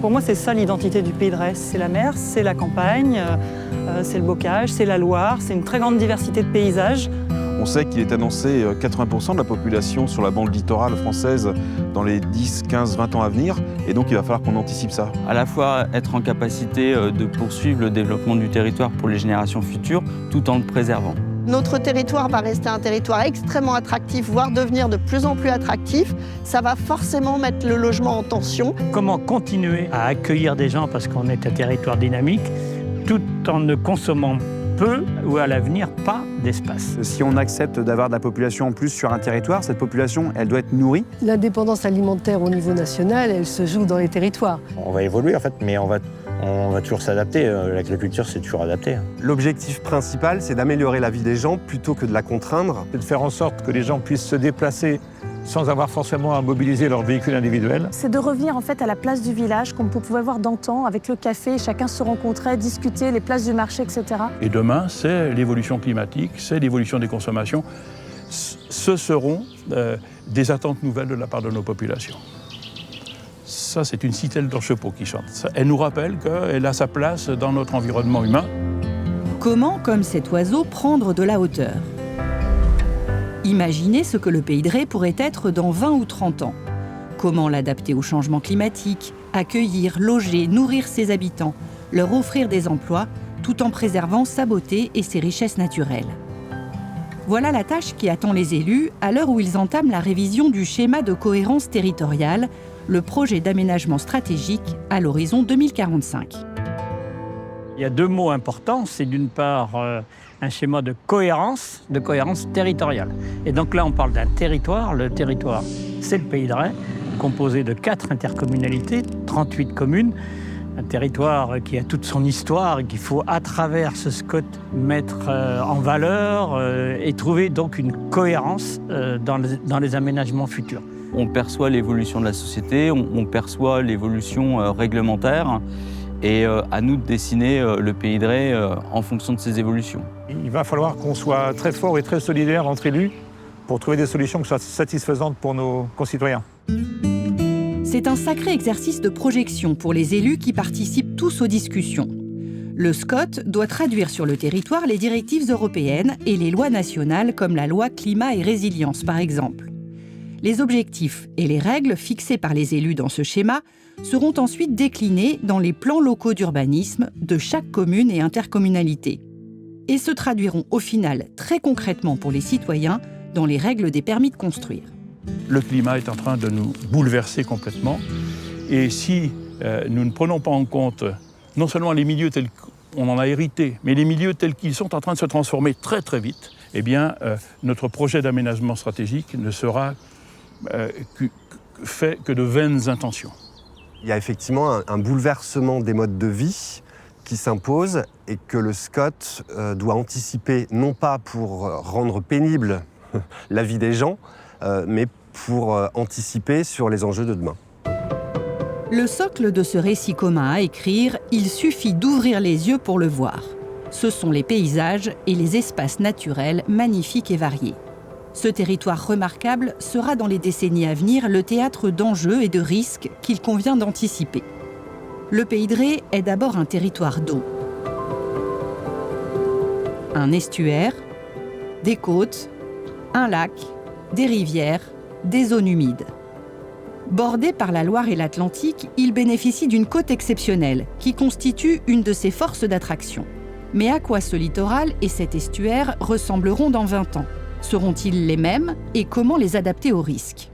Pour moi, c'est ça l'identité du Pays de Retz. C'est la mer, c'est la campagne, c'est le bocage, c'est la Loire, c'est une très grande diversité de paysages. On sait qu'il est annoncé 80% de la population sur la bande littorale française dans les 10, 15, 20 ans à venir. Et donc, il va falloir qu'on anticipe ça. À la fois être en capacité de poursuivre le développement du territoire pour les générations futures, tout en le préservant. Notre territoire va rester un territoire extrêmement attractif, voire devenir de plus en plus attractif. Ça va forcément mettre le logement en tension. Comment continuer à accueillir des gens parce qu'on est un territoire dynamique, tout en ne consommant peu ou à l'avenir pas d'espace. Si on accepte d'avoir de la population en plus sur un territoire, cette population, elle doit être nourrie. L'indépendance alimentaire au niveau national, elle se joue dans les territoires. On va évoluer en fait, mais on va toujours s'adapter. L'agriculture, c'est toujours adapté. L'objectif principal, c'est d'améliorer la vie des gens plutôt que de la contraindre. C'est de faire en sorte que les gens puissent se déplacer sans avoir forcément à mobiliser leur véhicule individuel. C'est de revenir en fait à la place du village, comme on pouvait voir d'antan, avec le café, chacun se rencontrait, discutait, les places du marché, etc. Et demain, c'est l'évolution climatique, c'est l'évolution des consommations. Ce seront des attentes nouvelles de la part de nos populations. Ça, c'est une citelle d'Orchepeau qui chante. Elle nous rappelle qu'elle a sa place dans notre environnement humain. Comment, comme cet oiseau, prendre de la hauteur ? Imaginez ce que le Pays de Retz pourrait être dans 20 ou 30 ans. Comment l'adapter au changement climatique, accueillir, loger, nourrir ses habitants, leur offrir des emplois, tout en préservant sa beauté et ses richesses naturelles. Voilà la tâche qui attend les élus à l'heure où ils entament la révision du schéma de cohérence territoriale, le projet d'aménagement stratégique à l'horizon 2045. Il y a deux mots importants, c'est d'une part un schéma de cohérence territoriale. Et donc là, on parle d'un territoire. Le territoire, c'est le Pays de Retz, composé de 4 intercommunalités, 38 communes. Un territoire qui a toute son histoire et qu'il faut, à travers ce SCOT, mettre en valeur et trouver donc une cohérence dans les aménagements futurs. On perçoit l'évolution de la société, on perçoit l'évolution réglementaire. Et à nous de dessiner le Pays de Retz en fonction de ces évolutions. Il va falloir qu'on soit très fort et très solidaire entre élus pour trouver des solutions qui soient satisfaisantes pour nos concitoyens. C'est un sacré exercice de projection pour les élus qui participent tous aux discussions. Le SCOT doit traduire sur le territoire les directives européennes et les lois nationales comme la loi climat et résilience par exemple. Les objectifs et les règles fixées par les élus dans ce schéma seront ensuite déclinés dans les plans locaux d'urbanisme de chaque commune et intercommunalité et se traduiront au final très concrètement pour les citoyens dans les règles des permis de construire. Le climat est en train de nous bouleverser complètement et si nous ne prenons pas en compte non seulement les milieux tels qu'on en a hérité, mais les milieux tels qu'ils sont en train de se transformer très très vite, eh bien notre projet d'aménagement stratégique ne sera fait que de vaines intentions. Il y a effectivement un bouleversement des modes de vie qui s'impose et que le SCOT doit anticiper, non pas pour rendre pénible la vie des gens, mais pour anticiper sur les enjeux de demain. Le socle de ce récit commun à écrire, il suffit d'ouvrir les yeux pour le voir. Ce sont les paysages et les espaces naturels magnifiques et variés. Ce territoire remarquable sera dans les décennies à venir le théâtre d'enjeux et de risques qu'il convient d'anticiper. Le Pays de Retz est d'abord un territoire d'eau. Un estuaire, des côtes, un lac, des rivières, des zones humides. Bordé par la Loire et l'Atlantique, il bénéficie d'une côte exceptionnelle qui constitue une de ses forces d'attraction. Mais à quoi ce littoral et cet estuaire ressembleront dans 20 ans ? Seront-ils les mêmes et comment les adapter aux risques ?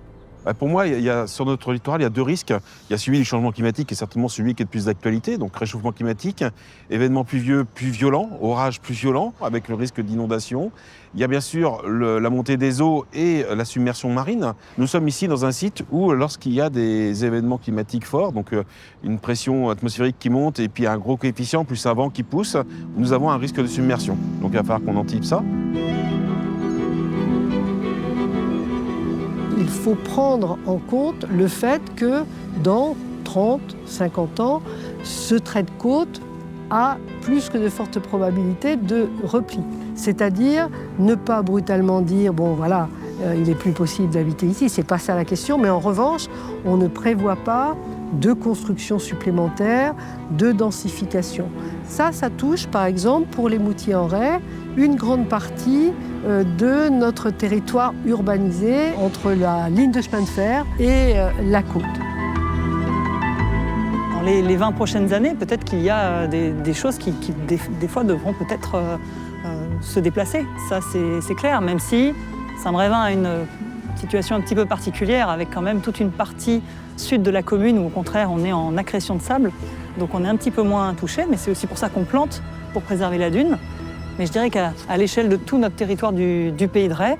Pour moi, sur notre littoral, il y a 2 risques. Il y a celui du changement climatique, qui est certainement celui qui est le plus d'actualité, donc réchauffement climatique, événements pluvieux plus violents, orages plus violents, avec le risque d'inondation. Il y a bien sûr la montée des eaux et la submersion marine. Nous sommes ici dans un site où, lorsqu'il y a des événements climatiques forts, donc une pression atmosphérique qui monte et puis un gros coefficient, plus un vent qui pousse, nous avons un risque de submersion. Donc il va falloir qu'on anticipe ça. Il faut prendre en compte le fait que dans 30, 50 ans, ce trait de côte a plus que de fortes probabilités de repli. C'est-à-dire ne pas brutalement dire « bon voilà, il n'est plus possible d'habiter ici », c'est pas ça la question, mais en revanche, on ne prévoit pas de construction supplémentaire, de densification. Ça touche par exemple pour les Moutiers-en-Ré une grande partie de notre territoire urbanisé entre la ligne de chemin de fer et la côte. Dans les 20 prochaines années, peut-être qu'il y a des choses qui des fois devront peut-être se déplacer. Ça, c'est clair, même si Saint-Brévin a une situation un petit peu particulière avec quand même toute une partie sud de la commune où au contraire on est en accrétion de sable. Donc on est un petit peu moins touché, mais c'est aussi pour ça qu'on plante, pour préserver la dune. Mais je dirais qu'à l'échelle de tout notre territoire du Pays de Ré,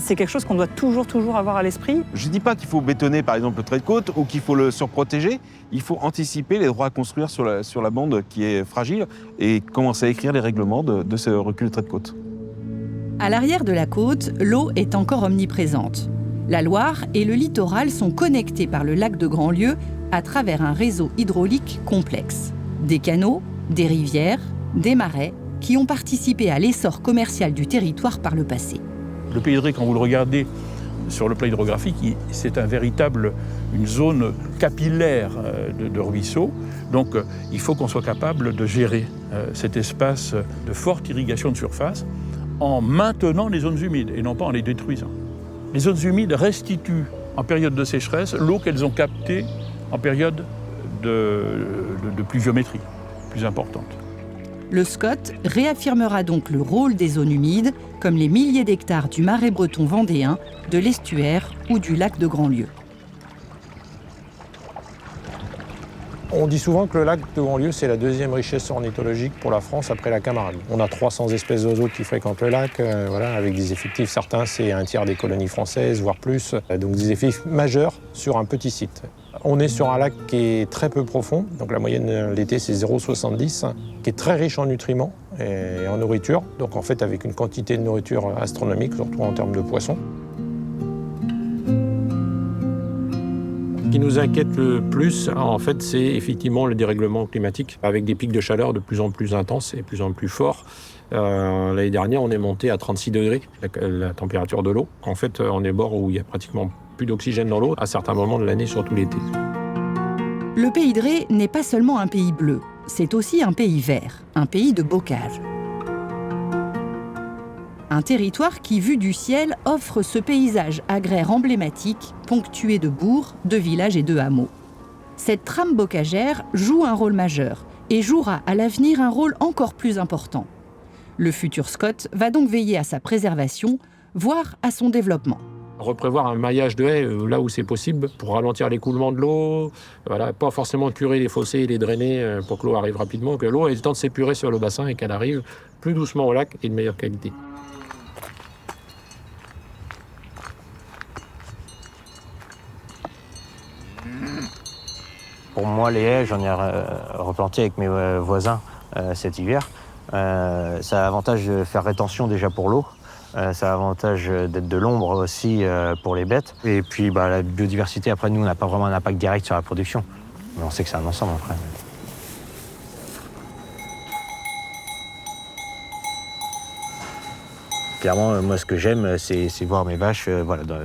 c'est quelque chose qu'on doit toujours avoir à l'esprit. Je ne dis pas qu'il faut bétonner par exemple le trait de côte ou qu'il faut le surprotéger. Il faut anticiper les droits à construire sur la bande qui est fragile et commencer à écrire les règlements de ce recul de trait de côte. À l'arrière de la côte, l'eau est encore omniprésente. La Loire et le littoral sont connectés par le lac de Grandlieu à travers un réseau hydraulique complexe. Des canaux, des rivières, des marais qui ont participé à l'essor commercial du territoire par le passé. Le Pays de Ré, quand vous le regardez sur le plan hydrographique, c'est une zone capillaire de ruisseaux. Donc il faut qu'on soit capable de gérer cet espace de forte irrigation de surface en maintenant les zones humides et non pas en les détruisant. Les zones humides restituent en période de sécheresse l'eau qu'elles ont captée en période de pluviométrie plus importante. Le SCOT réaffirmera donc le rôle des zones humides, comme les milliers d'hectares du Marais breton vendéen, de l'estuaire ou du lac de Grandlieu. On dit souvent que le lac de Grandlieu, c'est la deuxième richesse ornithologique pour la France après la Camargue. On a 300 espèces d'oiseaux qui fréquentent le lac, avec des effectifs, certains c'est un tiers des colonies françaises, voire plus, donc des effectifs majeurs sur un petit site. On est sur un lac qui est très peu profond, donc la moyenne l'été c'est 0,70, qui est très riche en nutriments et en nourriture, donc en fait avec une quantité de nourriture astronomique, surtout en termes de poissons. Ce qui nous inquiète le plus, en fait, c'est effectivement le dérèglement climatique, avec des pics de chaleur de plus en plus intenses et de plus en plus forts. L'année dernière, on est monté à 36 degrés, la température de l'eau. En fait, on est bord où il y a pratiquement plus d'oxygène dans l'eau, à certains moments de l'année, surtout l'été. Le Pays de Ré n'est pas seulement un pays bleu, c'est aussi un pays vert, un pays de bocage. Un territoire qui, vu du ciel, offre ce paysage agraire emblématique, ponctué de bourgs, de villages et de hameaux. Cette trame bocagère joue un rôle majeur et jouera à l'avenir un rôle encore plus important. Le futur SCOT va donc veiller à sa préservation, voire à son développement. Reprévoir un maillage de haies là où c'est possible pour ralentir l'écoulement de l'eau, pas forcément curer les fossés et les drainer pour que l'eau arrive rapidement, que l'eau ait le temps de s'épurer sur le bassin et qu'elle arrive plus doucement au lac et de meilleure qualité. Pour moi, les haies, j'en ai replanté avec mes voisins cet hiver. Ça a l'avantage de faire rétention déjà pour l'eau. Ça a l'avantage d'être de l'ombre aussi pour les bêtes. Et puis la biodiversité, après, nous, on n'a pas vraiment un impact direct sur la production. Mais on sait que c'est un ensemble après. Clairement, moi, ce que j'aime, c'est voir mes vaches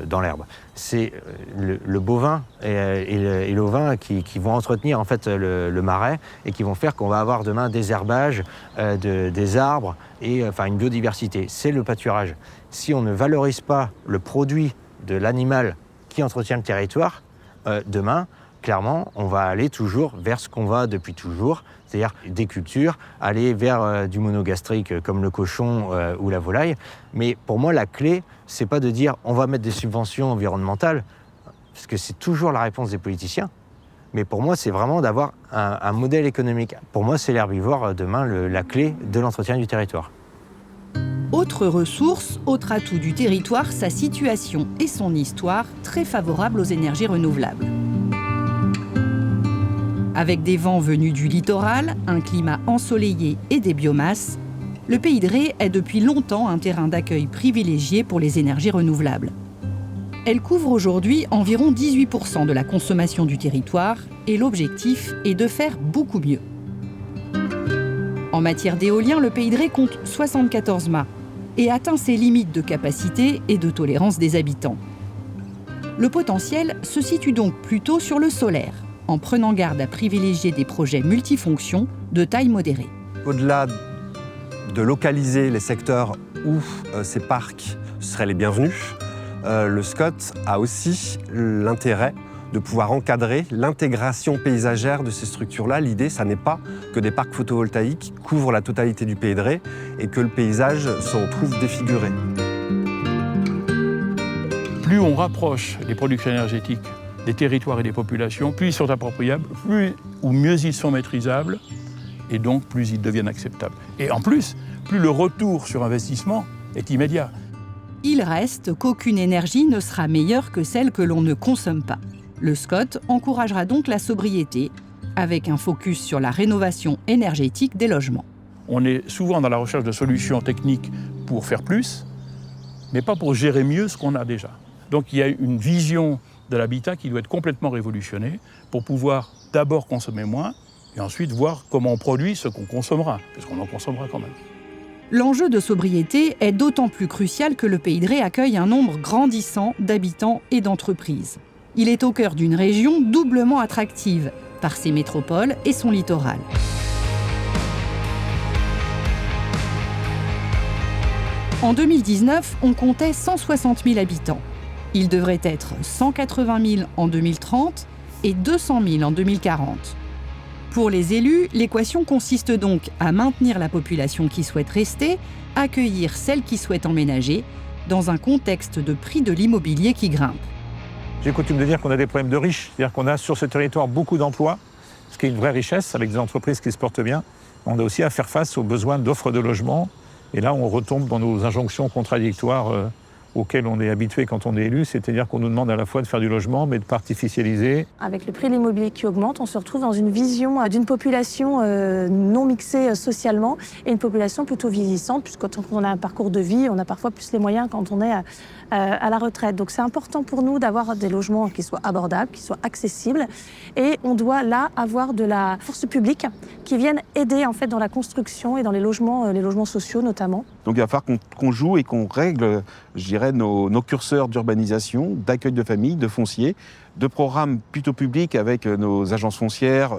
dans l'herbe. C'est le bovin et l'ovin qui vont entretenir en fait le marais et qui vont faire qu'on va avoir demain des herbages, des arbres et une biodiversité. C'est le pâturage. Si on ne valorise pas le produit de l'animal qui entretient le territoire, demain, clairement, on va aller toujours vers ce qu'on va depuis toujours, c'est-à-dire des cultures, aller vers du monogastrique comme le cochon ou la volaille. Mais pour moi, la clé, c'est pas de dire on va mettre des subventions environnementales, parce que c'est toujours la réponse des politiciens. Mais pour moi, c'est vraiment d'avoir un modèle économique. Pour moi, c'est l'herbivore demain la clé de l'entretien du territoire. Autre ressource, autre atout du territoire, sa situation et son histoire très favorables aux énergies renouvelables. Avec des vents venus du littoral, un climat ensoleillé et des biomasses, le Pays de Ré est depuis longtemps un terrain d'accueil privilégié pour les énergies renouvelables. Elle couvre aujourd'hui environ 18% de la consommation du territoire et l'objectif est de faire beaucoup mieux. En matière d'éolien, le Pays de Ré compte 74 mâts et atteint ses limites de capacité et de tolérance des habitants. Le potentiel se situe donc plutôt sur le solaire, en prenant garde à privilégier des projets multifonctions de taille modérée. Au-delà de localiser les secteurs où ces parcs seraient les bienvenus, le SCOT a aussi l'intérêt de pouvoir encadrer l'intégration paysagère de ces structures-là. L'idée, ça n'est pas que des parcs photovoltaïques couvrent la totalité du Pays de Ré et que le paysage s'en trouve défiguré. Plus on rapproche les productions énergétiques des territoires et des populations, plus ils sont appropriables, plus ou mieux ils sont maîtrisables, et donc plus ils deviennent acceptables. Et en plus, plus le retour sur investissement est immédiat. Il reste qu'aucune énergie ne sera meilleure que celle que l'on ne consomme pas. Le SCOT encouragera donc la sobriété, avec un focus sur la rénovation énergétique des logements. On est souvent dans la recherche de solutions techniques pour faire plus, mais pas pour gérer mieux ce qu'on a déjà. Donc il y a une vision de l'habitat qui doit être complètement révolutionnée pour pouvoir d'abord consommer moins et ensuite voir comment on produit ce qu'on consommera, parce qu'on en consommera quand même. L'enjeu de sobriété est d'autant plus crucial que le Pays de Ré accueille un nombre grandissant d'habitants et d'entreprises. Il est au cœur d'une région doublement attractive par ses métropoles et son littoral. En 2019, on comptait 160 000 habitants. Il devrait être 180 000 en 2030 et 200 000 en 2040. Pour les élus, l'équation consiste donc à maintenir la population qui souhaite rester, accueillir celle qui souhaite emménager, dans un contexte de prix de l'immobilier qui grimpe. J'ai coutume de dire qu'on a des problèmes de riches, c'est-à-dire qu'on a sur ce territoire beaucoup d'emplois, ce qui est une vraie richesse avec des entreprises qui se portent bien. On a aussi à faire face aux besoins d'offres de logement. Et là, on retombe dans nos injonctions contradictoires auxquelles on est habitué quand on est élu, c'est-à-dire qu'on nous demande à la fois de faire du logement, mais de pas artificialiser. Avec le prix de l'immobilier qui augmente, on se retrouve dans une vision d'une population non mixée socialement et une population plutôt vieillissante, puisque quand on a un parcours de vie, on a parfois plus les moyens quand on est à la retraite. Donc c'est important pour nous d'avoir des logements qui soient abordables, qui soient accessibles, et on doit là avoir de la force publique qui vienne aider en fait dans la construction et dans les logements sociaux notamment. Donc il va falloir qu'on joue et qu'on règle, je dirais, nos curseurs d'urbanisation, d'accueil de famille, de foncier, de programmes plutôt publics avec nos agences foncières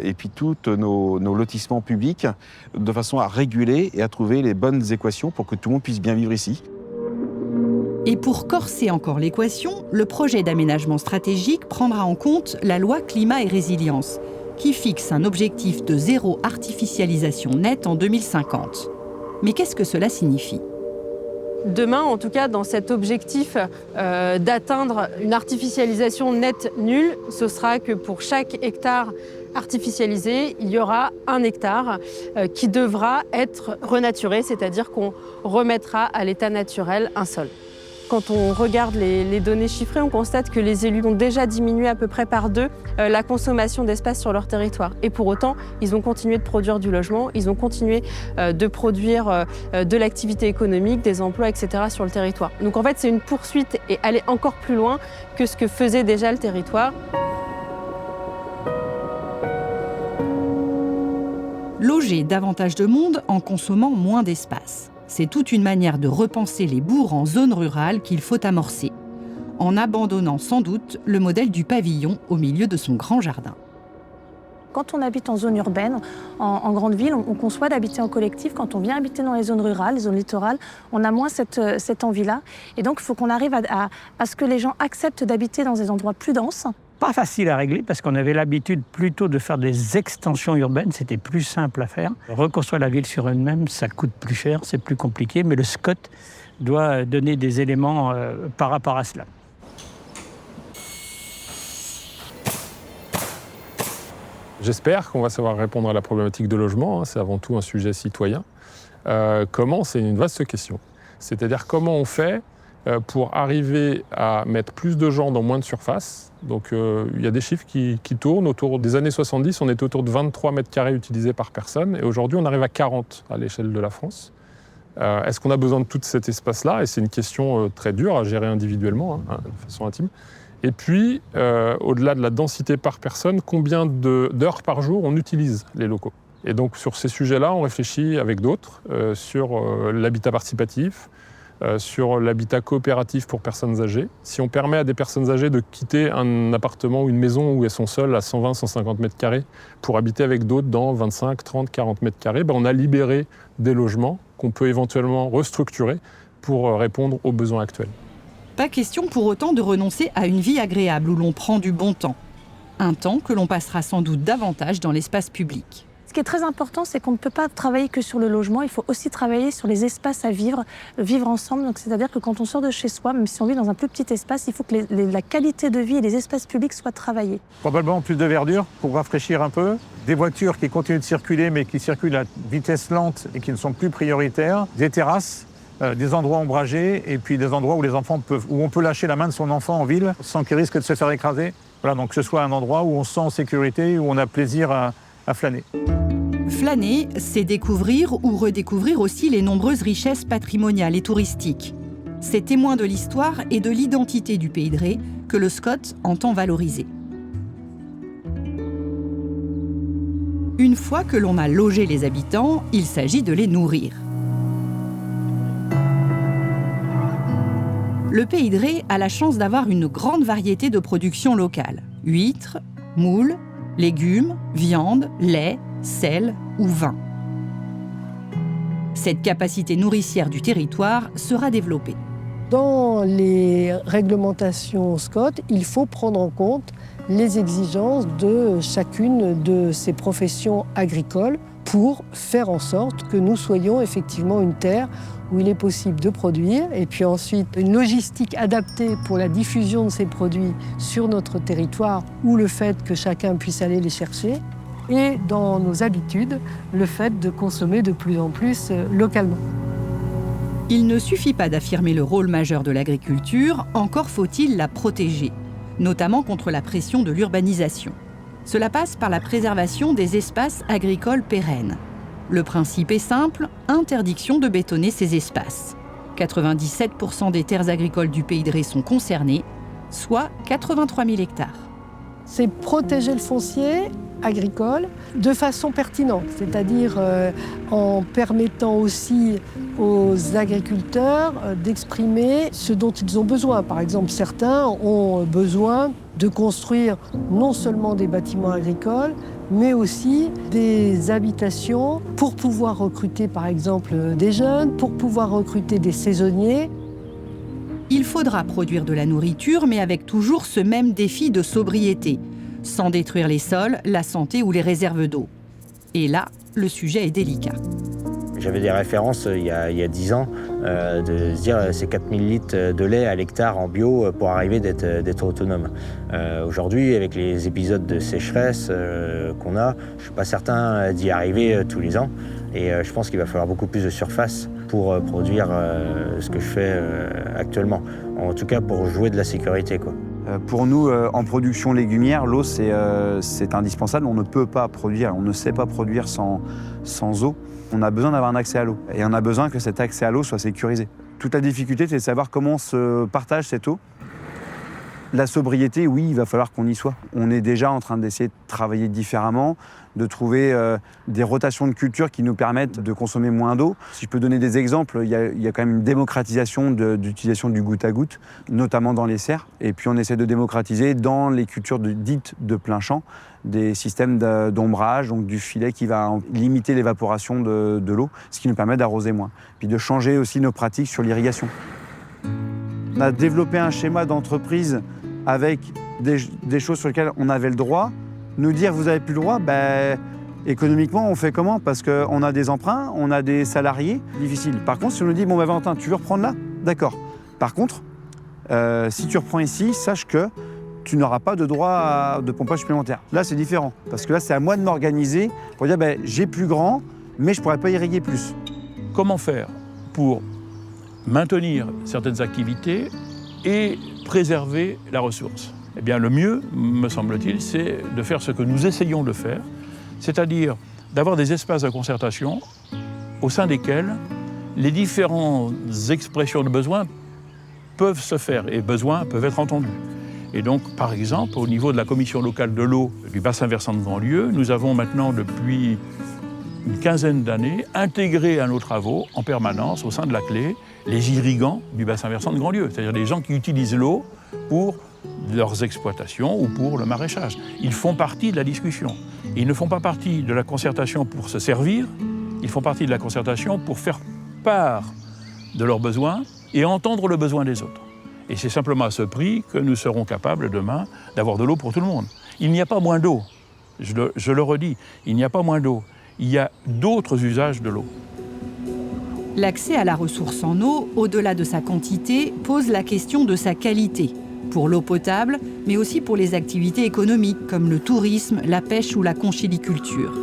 et puis tous nos lotissements publics, de façon à réguler et à trouver les bonnes équations pour que tout le monde puisse bien vivre ici. Et pour corser encore l'équation, le projet d'aménagement stratégique prendra en compte la loi climat et résilience, qui fixe un objectif de zéro artificialisation nette en 2050. Mais qu'est-ce que cela signifie ? Demain, en tout cas, dans cet objectif d'atteindre une artificialisation nette nulle, ce sera que pour chaque hectare artificialisé, il y aura 1 hectare qui devra être renaturé, c'est-à-dire qu'on remettra à l'état naturel un sol. Quand on regarde les données chiffrées, on constate que les élus ont déjà diminué à peu près par 2 la consommation d'espace sur leur territoire. Et pour autant, ils ont continué de produire du logement, ils ont continué de produire de l'activité économique, des emplois, etc. sur le territoire. Donc en fait, c'est une poursuite et aller encore plus loin que ce que faisait déjà le territoire. Loger davantage de monde en consommant moins d'espace. C'est toute une manière de repenser les bourgs en zone rurale qu'il faut amorcer, en abandonnant sans doute le modèle du pavillon au milieu de son grand jardin. Quand on habite en zone urbaine, en grande ville, on conçoit d'habiter en collectif. Quand on vient habiter dans les zones rurales, les zones littorales, on a moins cette envie-là. Et donc, il faut qu'on arrive à ce que les gens acceptent d'habiter dans des endroits plus denses. Pas facile à régler parce qu'on avait l'habitude plutôt de faire des extensions urbaines, c'était plus simple à faire. Reconstruire la ville sur elle-même, ça coûte plus cher, c'est plus compliqué, mais le SCOT doit donner des éléments par rapport à cela. J'espère qu'on va savoir répondre à la problématique de logement, c'est avant tout un sujet citoyen. Comment, c'est une vaste question. C'est-à-dire comment on fait pour arriver à mettre plus de gens dans moins de surface. Donc il y a des chiffres qui tournent. Autour des années 70, on était autour de 23 mètres carrés utilisés par personne. Et aujourd'hui, on arrive à 40 à l'échelle de la France. Est-ce qu'on a besoin de tout cet espace-là ? Et c'est une question très dure à gérer individuellement, de façon intime. Et puis, au-delà de la densité par personne, combien d'heures par jour on utilise les locaux ? Et donc, sur ces sujets-là, on réfléchit avec d'autres sur l'habitat participatif, sur l'habitat coopératif pour personnes âgées. Si on permet à des personnes âgées de quitter un appartement ou une maison où elles sont seules à 120-150 mètres carrés pour habiter avec d'autres dans 25, 30, 40 mètres carrés, on a libéré des logements qu'on peut éventuellement restructurer pour répondre aux besoins actuels. Pas question pour autant de renoncer à une vie agréable où l'on prend du bon temps. Un temps que l'on passera sans doute davantage dans l'espace public. Ce qui est très important, c'est qu'on ne peut pas travailler que sur le logement, il faut aussi travailler sur les espaces à vivre, vivre ensemble. Donc, c'est-à-dire que quand on sort de chez soi, même si on vit dans un plus petit espace, il faut que la qualité de vie et les espaces publics soient travaillés. Probablement plus de verdure pour rafraîchir un peu, des voitures qui continuent de circuler mais qui circulent à vitesse lente et qui ne sont plus prioritaires, des terrasses, des endroits ombragés et puis des endroits où les enfants où on peut lâcher la main de son enfant en ville sans qu'il risque de se faire écraser. Voilà, donc que ce soit un endroit où on se sent en sécurité, où on a plaisir à flâner. Flâner, c'est découvrir ou redécouvrir aussi les nombreuses richesses patrimoniales et touristiques. C'est témoin de l'histoire et de l'identité du Pays de Ré que le SCOT entend valoriser. Une fois que l'on a logé les habitants, il s'agit de les nourrir. Le Pays de Ré a la chance d'avoir une grande variété de productions locales. Huîtres, moules, légumes, viande, lait, sel ou vin. Cette capacité nourricière du territoire sera développée. Dans les réglementations SCOT, il faut prendre en compte les exigences de chacune de ces professions agricoles pour faire en sorte que nous soyons effectivement une terre où il est possible de produire, et puis ensuite une logistique adaptée pour la diffusion de ces produits sur notre territoire, ou le fait que chacun puisse aller les chercher, et dans nos habitudes, le fait de consommer de plus en plus localement. Il ne suffit pas d'affirmer le rôle majeur de l'agriculture, encore faut-il la protéger, notamment contre la pression de l'urbanisation. Cela passe par la préservation des espaces agricoles pérennes. Le principe est simple, interdiction de bétonner ces espaces. 97% des terres agricoles du Pays de Ré sont concernées, soit 83 000 hectares. C'est protéger le foncier agricole de façon pertinente, c'est-à-dire en permettant aussi aux agriculteurs d'exprimer ce dont ils ont besoin. Par exemple, certains ont besoin de construire non seulement des bâtiments agricoles, mais aussi des habitations pour pouvoir recruter par exemple des jeunes, pour pouvoir recruter des saisonniers. Il faudra produire de la nourriture, mais avec toujours ce même défi de sobriété, sans détruire les sols, la santé ou les réserves d'eau. Et là, le sujet est délicat. J'avais des références il y a 10 ans de se dire c'est 4000 litres de lait à l'hectare en bio pour arriver d'être autonome. Aujourd'hui, avec les épisodes de sécheresse qu'on a, je ne suis pas certain d'y arriver tous les ans. Et je pense qu'il va falloir beaucoup plus de surface pour produire ce que je fais actuellement. En tout cas, pour jouer de la sécurité, quoi. Pour nous, en production légumière, l'eau, c'est indispensable. On ne peut pas produire, on ne sait pas produire sans eau. On a besoin d'avoir un accès à l'eau. Et on a besoin que cet accès à l'eau soit sécurisé. Toute la difficulté, c'est de savoir comment on se partage cette eau. La sobriété, oui, il va falloir qu'on y soit. On est déjà en train d'essayer de travailler différemment, de trouver des rotations de culture qui nous permettent de consommer moins d'eau. Si je peux donner des exemples, il y a quand même une démocratisation d'utilisation du goutte à goutte, notamment dans les serres. Et puis on essaie de démocratiser dans les cultures dites de plein champ, des systèmes d'ombrage, donc du filet qui va limiter l'évaporation de l'eau, ce qui nous permet d'arroser moins. Puis de changer aussi nos pratiques sur l'irrigation. On a développé un schéma d'entreprise avec des choses sur lesquelles on avait le droit. Nous dire vous n'avez plus le droit, économiquement on fait comment? Parce qu'on a des emprunts, on a des salariés, difficile. Par contre, si on nous dit bon Valentin, tu veux reprendre là? D'accord. Par contre, si tu reprends ici, sache que tu n'auras pas de droit de pompage supplémentaire. Là c'est différent, parce que là c'est à moi de m'organiser pour dire j'ai plus grand, mais je ne pourrais pas irriguer plus. Comment faire pour maintenir certaines activités et préserver la ressource? Eh bien, le mieux, me semble-t-il, c'est de faire ce que nous essayons de faire, c'est-à-dire d'avoir des espaces de concertation au sein desquels les différentes expressions de besoins peuvent se faire et besoins peuvent être entendus. Et donc, par exemple, au niveau de la commission locale de l'eau du bassin versant de Grandlieu, nous avons maintenant depuis une quinzaine d'années, intégrer à nos travaux en permanence, au sein de la clé, les irrigants du bassin versant de Grandlieu, c'est-à-dire les gens qui utilisent l'eau pour leurs exploitations ou pour le maraîchage. Ils font partie de la discussion. Ils ne font pas partie de la concertation pour se servir, ils font partie de la concertation pour faire part de leurs besoins et entendre le besoin des autres. Et c'est simplement à ce prix que nous serons capables demain d'avoir de l'eau pour tout le monde. Il n'y a pas moins d'eau, je le redis, il n'y a pas moins d'eau, il y a d'autres usages de l'eau. L'accès à la ressource en eau, au-delà de sa quantité, pose la question de sa qualité, pour l'eau potable, mais aussi pour les activités économiques comme le tourisme, la pêche ou la conchyliculture.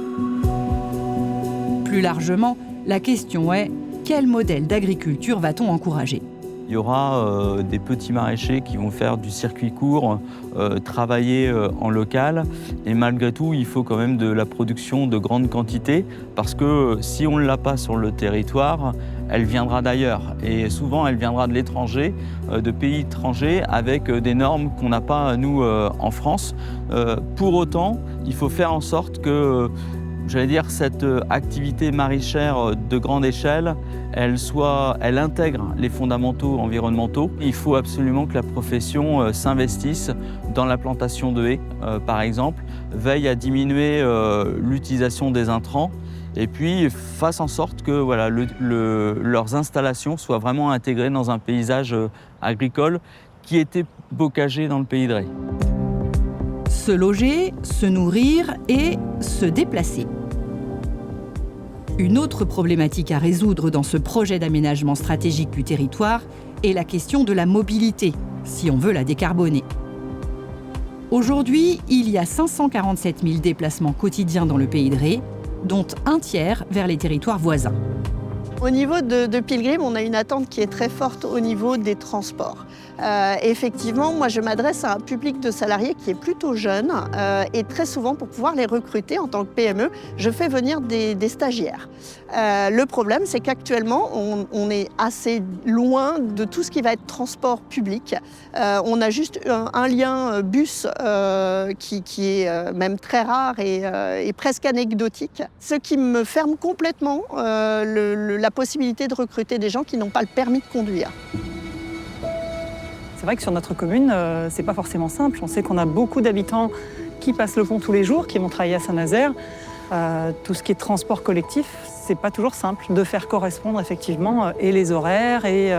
Plus largement, la question est quel modèle d'agriculture va-t-on encourager ? Il y aura des petits maraîchers qui vont faire du circuit court, travailler en local. Et malgré tout, il faut quand même de la production de grande quantité parce que si on ne l'a pas sur le territoire, elle viendra d'ailleurs. Et souvent, elle viendra de l'étranger, de pays étrangers, avec des normes qu'on n'a pas, nous, en France. Pour autant, il faut faire en sorte que cette activité maraîchère de grande échelle, elle intègre les fondamentaux environnementaux. Il faut absolument que la profession s'investisse dans la plantation de haies, par exemple, veille à diminuer l'utilisation des intrants et puis fasse en sorte que leurs installations soient vraiment intégrées dans un paysage agricole qui était bocagé dans le pays de Ré. Se loger, se nourrir et se déplacer. Une autre problématique à résoudre dans ce projet d'aménagement stratégique du territoire est la question de la mobilité, si on veut la décarboner. Aujourd'hui, il y a 547 000 déplacements quotidiens dans le pays de Ré, dont un tiers vers les territoires voisins. Au niveau de Pilgrim, on a une attente qui est très forte au niveau des transports. Effectivement, moi je m'adresse à un public de salariés qui est plutôt jeune et très souvent pour pouvoir les recruter en tant que PME, je fais venir des stagiaires. Le problème, c'est qu'actuellement, on est assez loin de tout ce qui va être transport public. On a juste un lien bus qui est même très rare et presque anecdotique, ce qui me ferme complètement la possibilité de recruter des gens qui n'ont pas le permis de conduire. C'est vrai que sur notre commune, c'est pas forcément simple. On sait qu'on a beaucoup d'habitants qui passent le pont tous les jours, qui vont travailler à Saint-Nazaire. Tout ce qui est transport collectif, c'est pas toujours simple de faire correspondre effectivement et les horaires et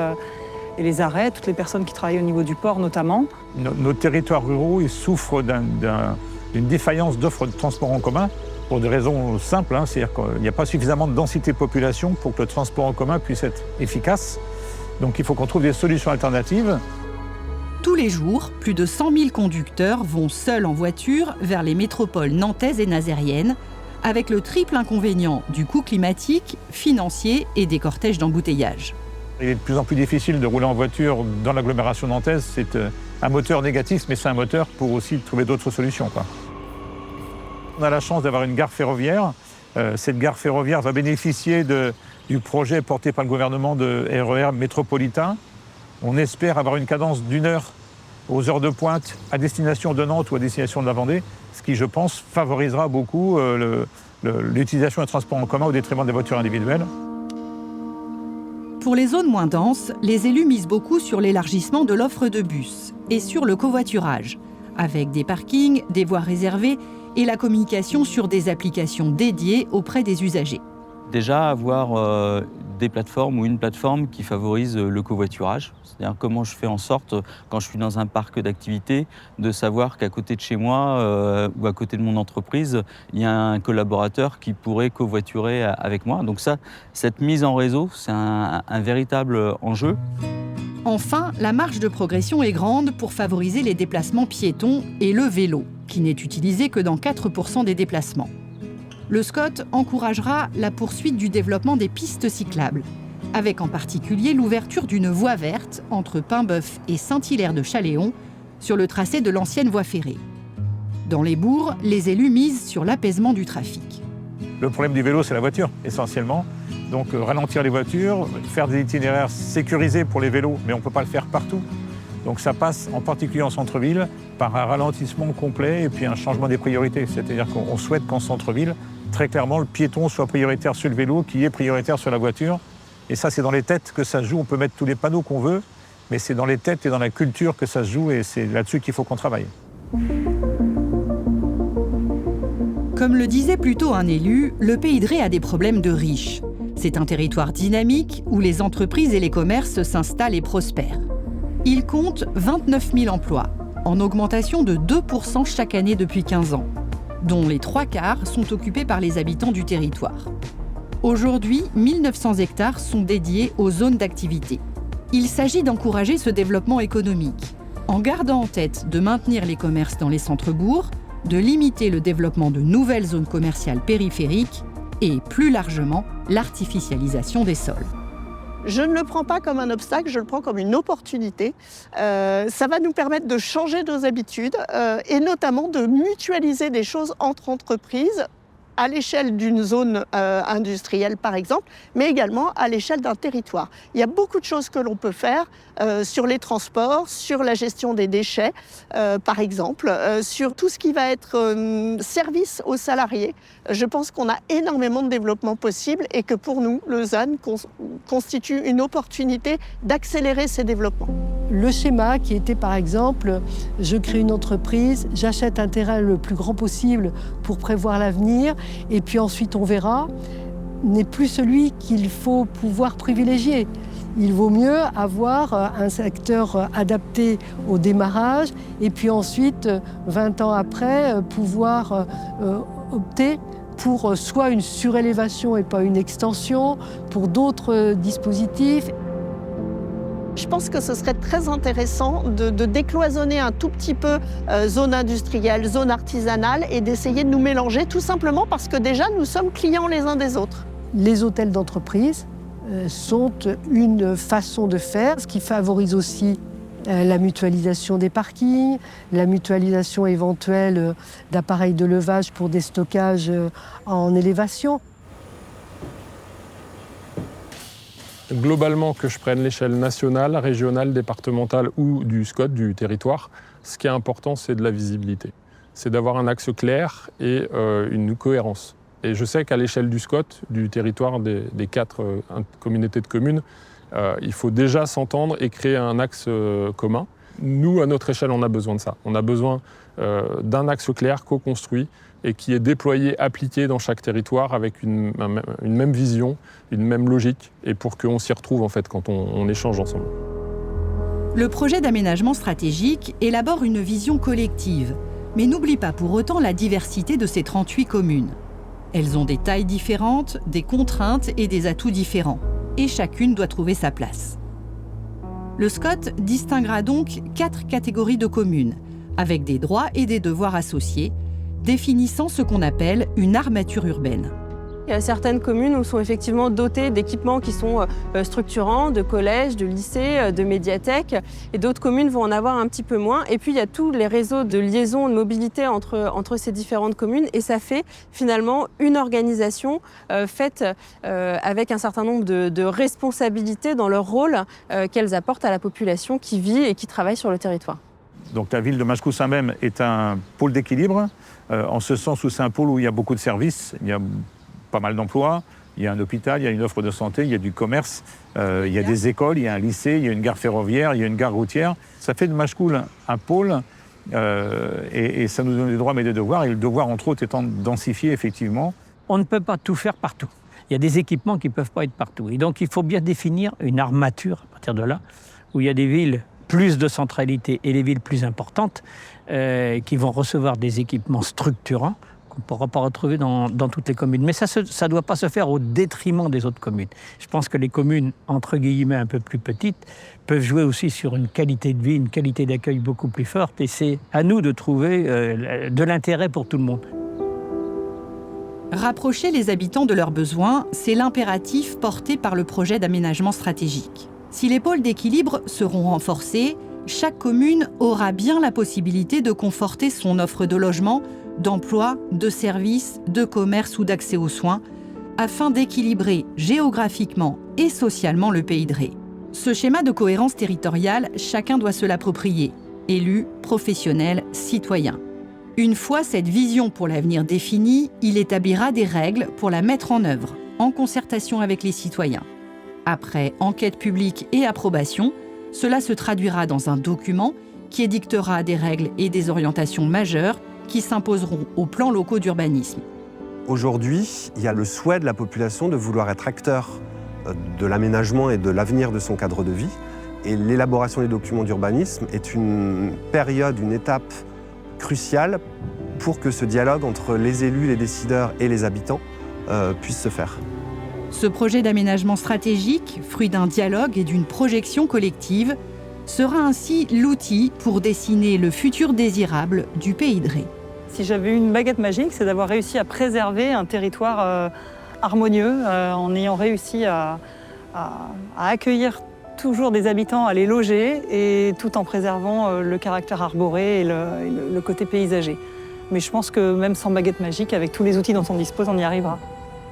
les arrêts, toutes les personnes qui travaillent au niveau du port notamment. Nos territoires ruraux ils souffrent d'une défaillance d'offres de transport en commun pour des raisons simples, c'est-à-dire qu'il n'y a pas suffisamment de densité de population pour que le transport en commun puisse être efficace. Donc il faut qu'on trouve des solutions alternatives. Tous les jours, plus de 100 000 conducteurs vont seuls en voiture vers les métropoles nantaises et nazériennes, avec le triple inconvénient du coût climatique, financier et des cortèges d'embouteillage. Il est de plus en plus difficile de rouler en voiture dans l'agglomération nantaise. C'est un moteur négatif, mais c'est un moteur pour aussi trouver d'autres solutions, quoi. On a la chance d'avoir une gare ferroviaire. Cette gare ferroviaire va bénéficier du projet porté par le gouvernement de RER métropolitain. On espère avoir une cadence d'1 heure aux heures de pointe à destination de Nantes ou à destination de la Vendée, ce qui, je pense, favorisera beaucoup l'utilisation des transports en commun au détriment des voitures individuelles. Pour les zones moins denses, les élus misent beaucoup sur l'élargissement de l'offre de bus et sur le covoiturage, avec des parkings, des voies réservées et la communication sur des applications dédiées auprès des usagers. Déjà, avoir des plateformes ou une plateforme qui favorise le covoiturage. C'est-à-dire comment je fais en sorte, quand je suis dans un parc d'activités, de savoir qu'à côté de chez moi ou à côté de mon entreprise, il y a un collaborateur qui pourrait covoiturer avec moi. Donc ça, cette mise en réseau, c'est un véritable enjeu. Enfin, la marge de progression est grande pour favoriser les déplacements piétons et le vélo, qui n'est utilisé que dans 4% des déplacements. Le SCOT encouragera la poursuite du développement des pistes cyclables, avec en particulier l'ouverture d'une voie verte entre Paimboeuf et Saint-Hilaire-de-Chaléon sur le tracé de l'ancienne voie ferrée. Dans les bourgs, les élus misent sur l'apaisement du trafic. Le problème du vélo, c'est la voiture, essentiellement. Donc ralentir les voitures, faire des itinéraires sécurisés pour les vélos, mais on ne peut pas le faire partout. Donc ça passe, en particulier en centre-ville, par un ralentissement complet et puis un changement des priorités. C'est-à-dire qu'on souhaite qu'en centre-ville, très clairement le piéton soit prioritaire sur le vélo, qui est prioritaire sur la voiture. Et ça, c'est dans les têtes que ça se joue. On peut mettre tous les panneaux qu'on veut, mais c'est dans les têtes et dans la culture que ça se joue, et c'est là-dessus qu'il faut qu'on travaille. Comme le disait plus tôt un élu, le Pays de Ré a des problèmes de riches. C'est un territoire dynamique où les entreprises et les commerces s'installent et prospèrent. Il compte 29 000 emplois, en augmentation de 2% chaque année depuis 15 ans, dont les 3/4 sont occupés par les habitants du territoire. Aujourd'hui, 1900 hectares sont dédiés aux zones d'activité. Il s'agit d'encourager ce développement économique, en gardant en tête de maintenir les commerces dans les centres-bourgs, de limiter le développement de nouvelles zones commerciales périphériques et, plus largement, l'artificialisation des sols. Je ne le prends pas comme un obstacle, je le prends comme une opportunité. Ça va nous permettre de changer nos habitudes et notamment de mutualiser des choses entre entreprises à l'échelle d'une zone industrielle par exemple, mais également à l'échelle d'un territoire. Il y a beaucoup de choses que l'on peut faire sur les transports, sur la gestion des déchets par exemple, sur tout ce qui va être service aux salariés. Je pense qu'on a énormément de développement possible et que pour nous, Lausanne constitue une opportunité d'accélérer ces développements. Le schéma qui était par exemple, je crée une entreprise, j'achète un terrain le plus grand possible pour prévoir l'avenir et puis ensuite on verra, n'est plus celui qu'il faut pouvoir privilégier. Il vaut mieux avoir un secteur adapté au démarrage et puis ensuite, 20 ans après, pouvoir opter pour soit une surélévation et pas une extension, pour d'autres dispositifs. Je pense que ce serait très intéressant de décloisonner un tout petit peu zone industrielle, zone artisanale et d'essayer de nous mélanger tout simplement parce que déjà nous sommes clients les uns des autres. Les hôtels d'entreprise sont une façon de faire, ce qui favorise aussi la mutualisation des parkings, la mutualisation éventuelle d'appareils de levage pour des stockages en élévation. Globalement, que je prenne l'échelle nationale, régionale, départementale ou du SCOT, du territoire, ce qui est important, c'est de la visibilité. C'est d'avoir un axe clair et une cohérence. Et je sais qu'à l'échelle du SCOT, du territoire des 4 communautés de communes, il faut déjà s'entendre et créer un axe commun. Nous, à notre échelle, on a besoin de ça. On a besoin d'un axe clair, co-construit, et qui est déployé, appliqué dans chaque territoire avec une même vision, une même logique, et pour qu'on s'y retrouve en fait quand on échange ensemble. Le projet d'aménagement stratégique élabore une vision collective, mais n'oublie pas pour autant la diversité de ces 38 communes. Elles ont des tailles différentes, des contraintes et des atouts différents, et chacune doit trouver sa place. Le SCOT distinguera donc 4 catégories de communes, avec des droits et des devoirs associés, définissant ce qu'on appelle une armature urbaine. Il y a certaines communes où sont effectivement dotées d'équipements qui sont structurants, de collèges, de lycées, de médiathèques, et d'autres communes vont en avoir un petit peu moins. Et puis il y a tous les réseaux de liaison, de mobilité entre ces différentes communes, et ça fait finalement une organisation faite avec un certain nombre de responsabilités dans leur rôle qu'elles apportent à la population qui vit et qui travaille sur le territoire. Donc la ville de Machecoul-Saint-Même est un pôle d'équilibre, en ce sens où c'est un pôle où il y a beaucoup de services, il y a pas mal d'emplois, il y a un hôpital, il y a une offre de santé, il y a du commerce, il y a des écoles, il y a un lycée, il y a une gare ferroviaire, il y a une gare routière. Ça fait de Machecoul un pôle et ça nous donne des droits mais des devoirs, et le devoir entre autres étant densifié effectivement. On ne peut pas tout faire partout. Il y a des équipements qui ne peuvent pas être partout. Et donc il faut bien définir une armature à partir de là, où il y a des villes plus de centralité et les villes plus importantes qui vont recevoir des équipements structurants qu'on ne pourra pas retrouver dans toutes les communes. Mais ça ne doit pas se faire au détriment des autres communes. Je pense que les communes, entre guillemets, un peu plus petites, peuvent jouer aussi sur une qualité de vie, une qualité d'accueil beaucoup plus forte. Et c'est à nous de trouver de l'intérêt pour tout le monde. Rapprocher les habitants de leurs besoins, c'est l'impératif porté par le projet d'aménagement stratégique. Si les pôles d'équilibre seront renforcés, chaque commune aura bien la possibilité de conforter son offre de logement, d'emploi, de services, de commerce ou d'accès aux soins, afin d'équilibrer géographiquement et socialement le Pays de Ré. Ce schéma de cohérence territoriale, chacun doit se l'approprier, élus, professionnels, citoyens. Une fois cette vision pour l'avenir définie, il établira des règles pour la mettre en œuvre, en concertation avec les citoyens. Après enquête publique et approbation, cela se traduira dans un document qui édictera des règles et des orientations majeures qui s'imposeront aux plans locaux d'urbanisme. Aujourd'hui, il y a le souhait de la population de vouloir être acteur de l'aménagement et de l'avenir de son cadre de vie. Et l'élaboration des documents d'urbanisme est une période, une étape cruciale pour que ce dialogue entre les élus, les décideurs et les habitants puisse se faire. Ce projet d'aménagement stratégique, fruit d'un dialogue et d'une projection collective, sera ainsi l'outil pour dessiner le futur désirable du Pays de Ré. Si j'avais eu une baguette magique, c'est d'avoir réussi à préserver un territoire harmonieux, en ayant réussi à accueillir toujours des habitants, à les loger, et tout en préservant le caractère arboré et le côté paysager. Mais je pense que même sans baguette magique, avec tous les outils dont on dispose, on y arrivera.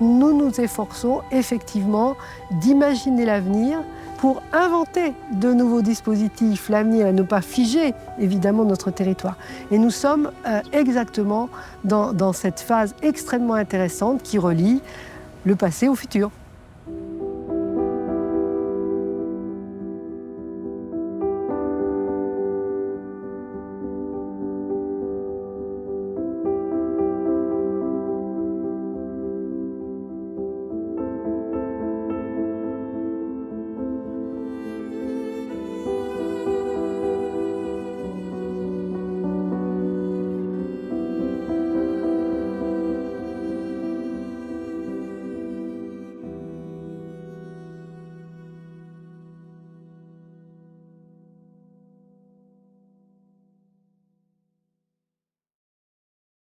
Nous nous efforçons effectivement d'imaginer l'avenir pour inventer de nouveaux dispositifs, l'avenir, et ne pas figer évidemment notre territoire. Et nous sommes exactement dans cette phase extrêmement intéressante qui relie le passé au futur.